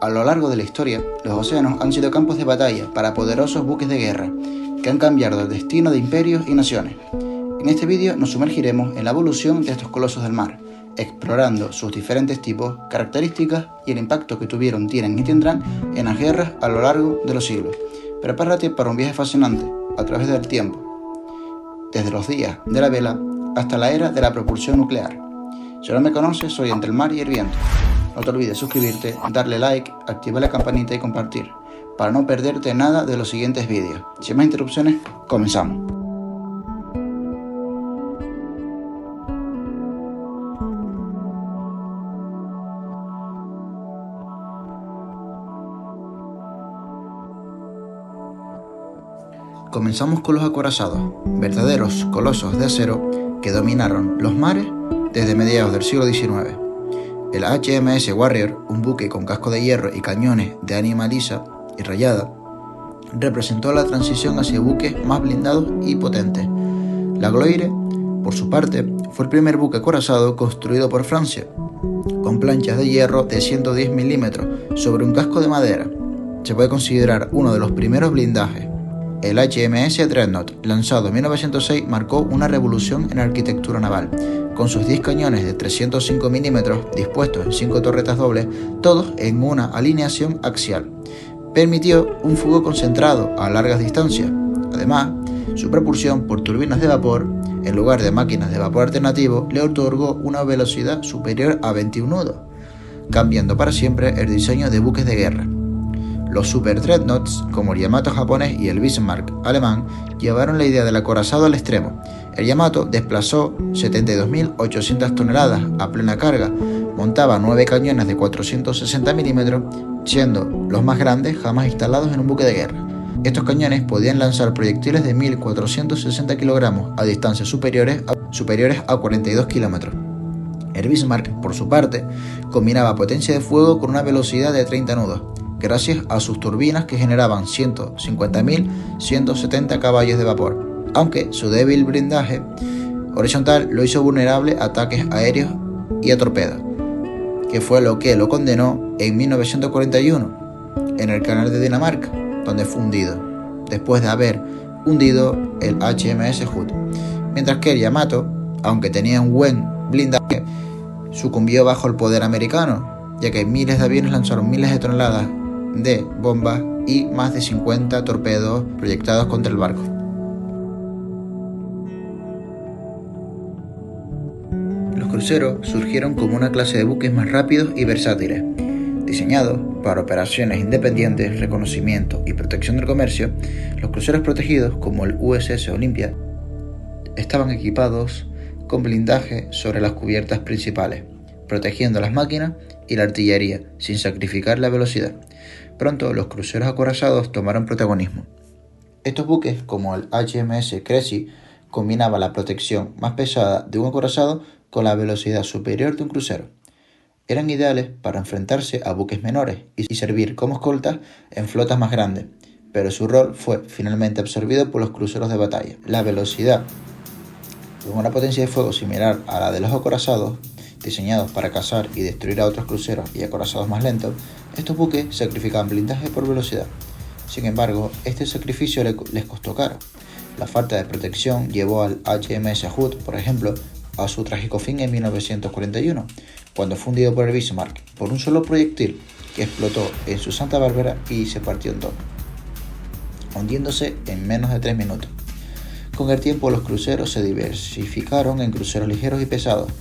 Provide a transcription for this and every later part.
A lo largo de la historia, los océanos han sido campos de batalla para poderosos buques de guerra, que han cambiado el destino de imperios y naciones. En este vídeo nos sumergiremos en la evolución de estos colosos del mar, explorando sus diferentes tipos, características y el impacto que tuvieron, tienen y tendrán en las guerras a lo largo de los siglos. Prepárate para un viaje fascinante a través del tiempo, desde los días de la vela hasta la era de la propulsión nuclear. Si no me conoces, soy Entre el Mar y el Viento. No te olvides suscribirte, darle like, activar la campanita y compartir, para no perderte nada de los siguientes vídeos. Sin más interrupciones, comenzamos. Comenzamos con los acorazados, verdaderos colosos de acero que dominaron los mares desde mediados del siglo XIX. El HMS Warrior, un buque con casco de hierro y cañones de ánima lisa y rayada, representó la transición hacia buques más blindados y potentes. La Gloire, por su parte, fue el primer buque acorazado construido por Francia, con planchas de hierro de 110 milímetros sobre un casco de madera. Se puede considerar uno de los primeros blindajes. El HMS Dreadnought, lanzado en 1906, marcó una revolución en la arquitectura naval, con sus 10 cañones de 305 milímetros dispuestos en 5 torretas dobles, todos en una alineación axial. Permitió un fuego concentrado a largas distancias. Además, su propulsión por turbinas de vapor, en lugar de máquinas de vapor alternativo, le otorgó una velocidad superior a 21 nudos, cambiando para siempre el diseño de buques de guerra. Los Super Dreadnoughts, como el Yamato japonés y el Bismarck alemán, llevaron la idea del acorazado al extremo. El Yamato desplazó 72.800 toneladas a plena carga, montaba 9 cañones de 460 milímetros, siendo los más grandes jamás instalados en un buque de guerra. Estos cañones podían lanzar proyectiles de 1.460 kilogramos a distancias superiores a 42 kilómetros. El Bismarck, por su parte, combinaba potencia de fuego con una velocidad de 30 nudos, gracias a sus turbinas que generaban 150.170 caballos de vapor, aunque su débil blindaje horizontal lo hizo vulnerable a ataques aéreos y a torpedos, que fue lo que lo condenó en 1941 en el canal de Dinamarca, donde fue hundido, después de haber hundido el HMS Hood, mientras que el Yamato, aunque tenía un buen blindaje, sucumbió bajo el poder americano, ya que miles de aviones lanzaron miles de toneladas de bombas y más de 50 torpedos proyectados contra el barco. Los cruceros surgieron como una clase de buques más rápidos y versátiles. Diseñados para operaciones independientes, reconocimiento y protección del comercio, los cruceros protegidos, como el USS Olympia, estaban equipados con blindaje sobre las cubiertas principales, protegiendo las máquinas y la artillería sin sacrificar la velocidad. Pronto los cruceros acorazados tomaron protagonismo. Estos buques, como el HMS Cressy, combinaban la protección más pesada de un acorazado con la velocidad superior de un crucero. Eran ideales para enfrentarse a buques menores y servir como escoltas en flotas más grandes, pero su rol fue finalmente absorbido por los cruceros de batalla. La velocidad, con una potencia de fuego similar a la de los acorazados, diseñados para cazar y destruir a otros cruceros y acorazados más lentos, estos buques sacrificaban blindaje por velocidad. Sin embargo, este sacrificio les costó caro. La falta de protección llevó al HMS Hood, por ejemplo, a su trágico fin en 1941, cuando fue hundido por el Bismarck por un solo proyectil que explotó en su Santa Bárbara y se partió en dos, hundiéndose en menos de 3 minutos. Con el tiempo, los cruceros se diversificaron en cruceros ligeros y pesados.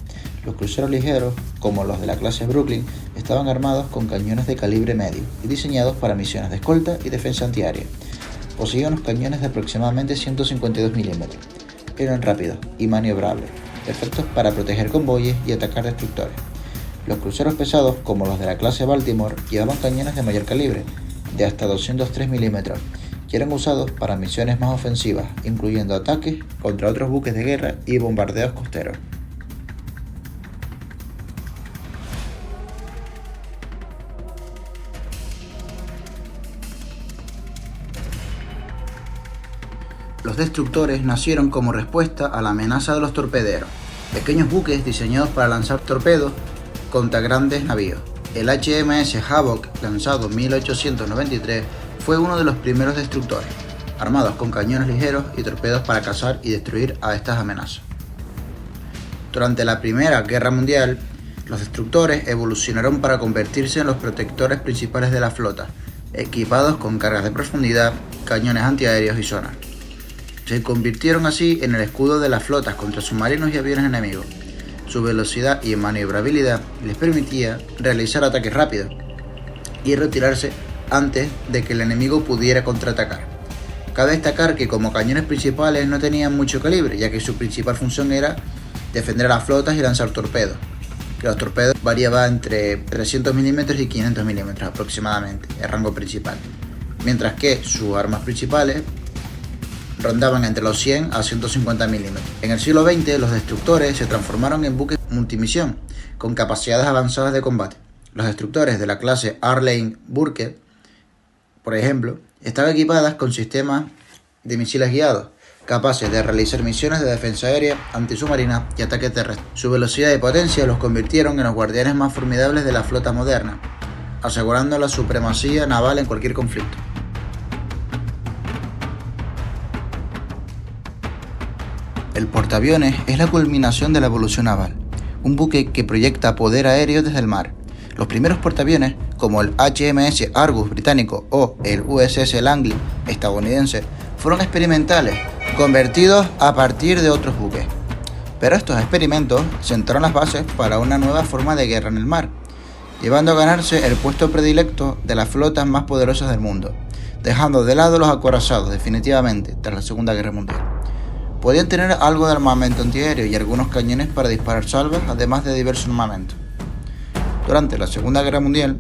Los cruceros ligeros, como los de la clase Brooklyn, estaban armados con cañones de calibre medio y diseñados para misiones de escolta y defensa antiaérea. Poseían unos cañones de aproximadamente 152 milímetros. Eran rápidos y maniobrables, perfectos para proteger convoyes y atacar destructores. Los cruceros pesados, como los de la clase Baltimore, llevaban cañones de mayor calibre, de hasta 203 milímetros, que eran usados para misiones más ofensivas, incluyendo ataques contra otros buques de guerra y bombardeos costeros. Los destructores nacieron como respuesta a la amenaza de los torpederos, pequeños buques diseñados para lanzar torpedos contra grandes navíos. El HMS Havoc, lanzado en 1893, fue uno de los primeros destructores, armados con cañones ligeros y torpedos para cazar y destruir a estas amenazas. Durante la Primera Guerra Mundial, los destructores evolucionaron para convertirse en los protectores principales de la flota, equipados con cargas de profundidad, cañones antiaéreos y sonar. Se convirtieron así en el escudo de las flotas contra submarinos y aviones enemigos. Su velocidad y maniobrabilidad les permitía realizar ataques rápidos y retirarse antes de que el enemigo pudiera contraatacar. Cabe destacar que como cañones principales no tenían mucho calibre, ya que su principal función era defender a las flotas y lanzar torpedos. Los torpedos variaban entre 300 mm y 500 mm aproximadamente, el rango principal, mientras que sus armas principales rondaban entre los 100 a 150 mm. En el siglo XX, los destructores se transformaron en buques multimisión, con capacidades avanzadas de combate. Los destructores de la clase Arleigh-Burke, por ejemplo, estaban equipadas con sistemas de misiles guiados, capaces de realizar misiones de defensa aérea, antisubmarina y ataque terrestre. Su velocidad y potencia los convirtieron en los guardianes más formidables de la flota moderna, asegurando la supremacía naval en cualquier conflicto. El portaaviones es la culminación de la evolución naval, un buque que proyecta poder aéreo desde el mar. Los primeros portaaviones, como el HMS Argus británico o el USS Langley estadounidense, fueron experimentales, convertidos a partir de otros buques. Pero estos experimentos sentaron las bases para una nueva forma de guerra en el mar, llevando a ganarse el puesto predilecto de las flotas más poderosas del mundo, dejando de lado los acorazados definitivamente tras la Segunda Guerra Mundial. Podían tener algo de armamento antiaéreo y algunos cañones para disparar salvas, además de diversos armamentos. Durante la Segunda Guerra Mundial,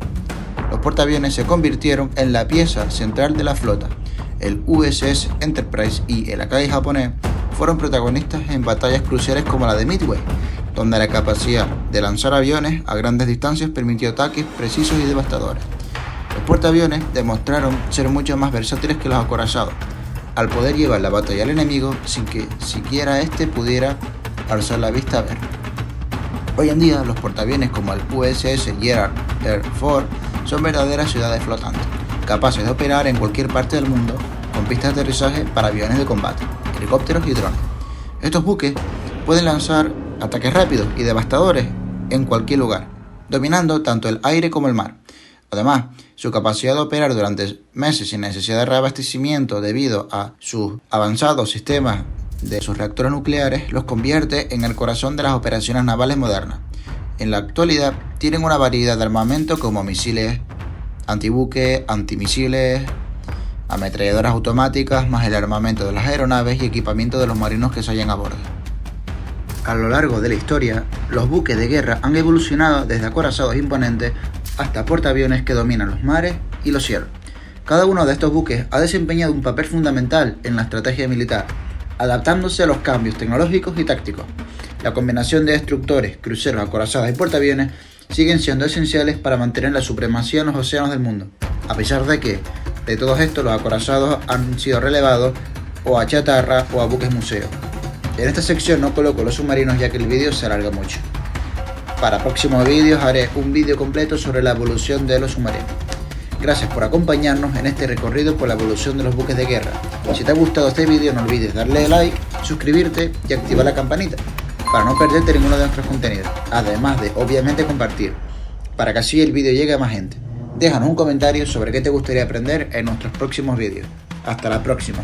los portaaviones se convirtieron en la pieza central de la flota. El USS Enterprise y el Akai japonés fueron protagonistas en batallas cruciales como la de Midway, donde la capacidad de lanzar aviones a grandes distancias permitió ataques precisos y devastadores. Los portaaviones demostraron ser mucho más versátiles que los acorazados, al poder llevar la batalla al enemigo sin que siquiera éste pudiera alzar la vista a ver. Hoy en día, los portaaviones como el USS Gerald R. Ford son verdaderas ciudades flotantes, capaces de operar en cualquier parte del mundo con pistas de aterrizaje para aviones de combate, helicópteros y drones. Estos buques pueden lanzar ataques rápidos y devastadores en cualquier lugar, dominando tanto el aire como el mar. Además, su capacidad de operar durante meses sin necesidad de reabastecimiento debido a sus avanzados sistemas de sus reactores nucleares los convierte en el corazón de las operaciones navales modernas. En la actualidad tienen una variedad de armamento como misiles antibuque, antimisiles, ametralladoras automáticas, más el armamento de las aeronaves y equipamiento de los marinos que se hallan a bordo. A lo largo de la historia, los buques de guerra han evolucionado desde acorazados imponentes hasta portaaviones que dominan los mares y los cielos. Cada uno de estos buques ha desempeñado un papel fundamental en la estrategia militar, adaptándose a los cambios tecnológicos y tácticos. La combinación de destructores, cruceros, acorazados y portaaviones siguen siendo esenciales para mantener la supremacía en los océanos del mundo, a pesar de que, de todos estos, los acorazados han sido relevados o a chatarra o a buques museo. En esta sección no coloco los submarinos ya que el vídeo se alarga mucho. Para próximos vídeos haré un vídeo completo sobre la evolución de los submarinos. Gracias por acompañarnos en este recorrido por la evolución de los buques de guerra. Si te ha gustado este vídeo no olvides darle like, suscribirte y activar la campanita para no perderte ninguno de nuestros contenidos, además de obviamente compartir, para que así el vídeo llegue a más gente. Déjanos un comentario sobre qué te gustaría aprender en nuestros próximos vídeos. Hasta la próxima.